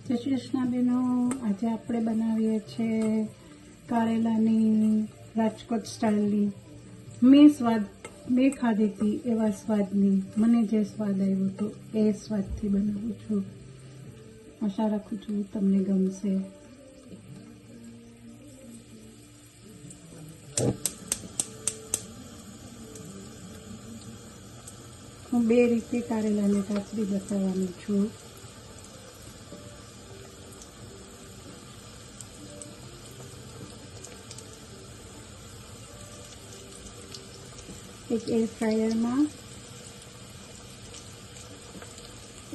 જય શ્રી કૃષ્ણ બેનો, આજે આપણે બનાવીએ છીએ કારેલાની રાજકોટ સ્ટાઇલની મેં ખાધી હતી એવા સ્વાદની, મને જે સ્વાદ આવ્યો હતો એ સ્વાદથી બનાવું છું. આશા રાખું છું તમને ગમશે. હું બે રીતે કારેલાની કાચરી બતાવવાની છું. એક એર ફ્રાયરમાં,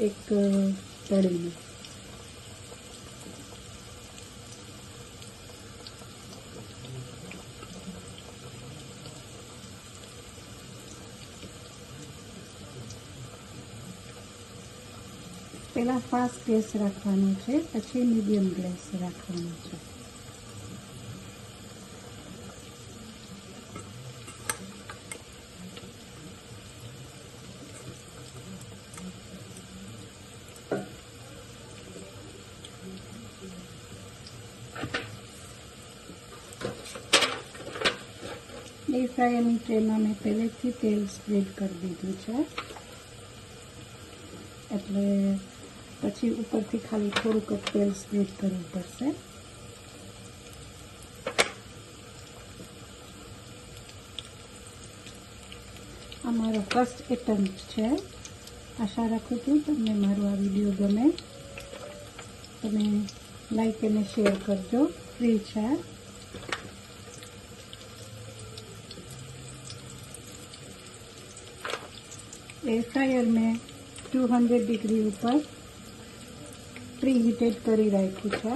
એક તળીમાં. પહેલાં ફાસ્ટ ગેસ રાખવાનો છે, પછી મીડિયમ ગેસ રાખવાનો છે. એર ફ્રાયરની ટ્રેમાં મેં પહેલેથી તેલ સ્પ્રેડ કરી દીધું છે, એટલે પછી ઉપરથી ખાલી થોડુંક જ તેલ સ્પ્રેડ કરવું પડશે. આ મારો ફર્સ્ટ એટેમ્પ્ટ છે. આશા રાખું છું તમને મારો આ વિડીયો ગમે. તમે લાઈક અને શેર કરજો, ફ્રી છે. एयर फ्रायर में 200 डिग्री ऊपर प्री हीटेड करी राख्યું છે.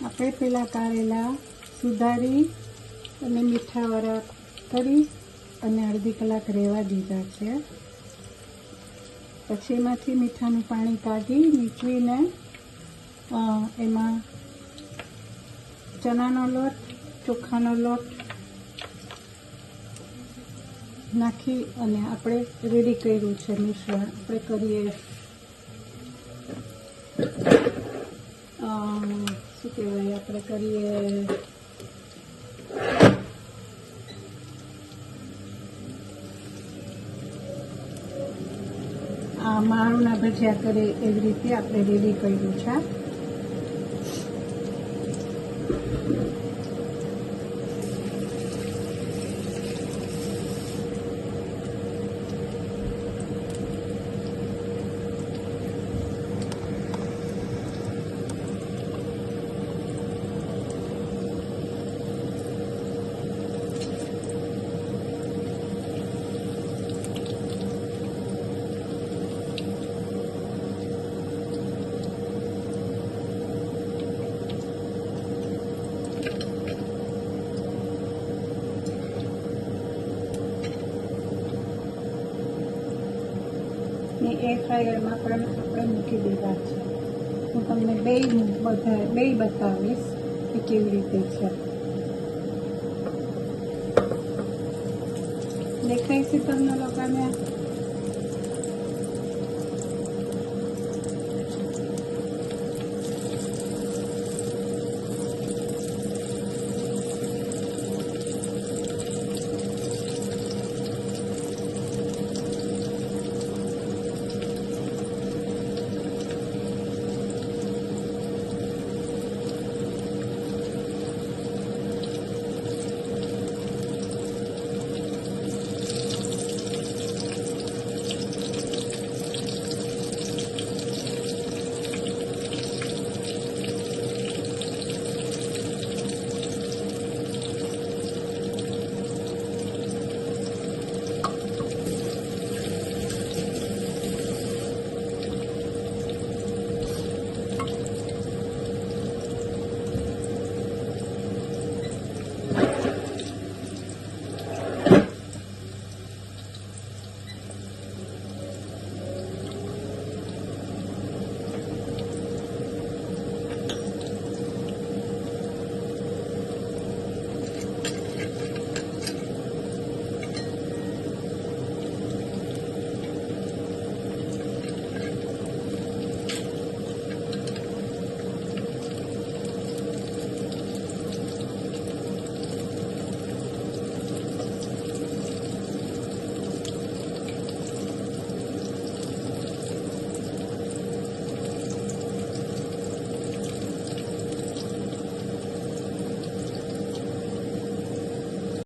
આપણે પેલા કારેલા સુધારી અને મીઠાવાળા કરી અને અડધી કલાક રહેવા દીધા છે. પછી એમાંથી મીઠાનું પાણી કાઢી નીચવીને એમાં ચણાનો લોટ, ચોખાનો લોટ નાખી અને આપણે રેડી કર્યું છે મિશ્રણ. આપણે કરીએ શું કહેવાય, આપણે કરીએ મારુંના ભજીયા કરે એવી રીતે આપણે રેડી કર્યું છે. એર ફ્રાયરમાં પણ આપણે મૂકી દીધા છે. હું તમને બે બતાવીશ કે કેવી રીતે છે. દેખાય છે તમને લોકોને?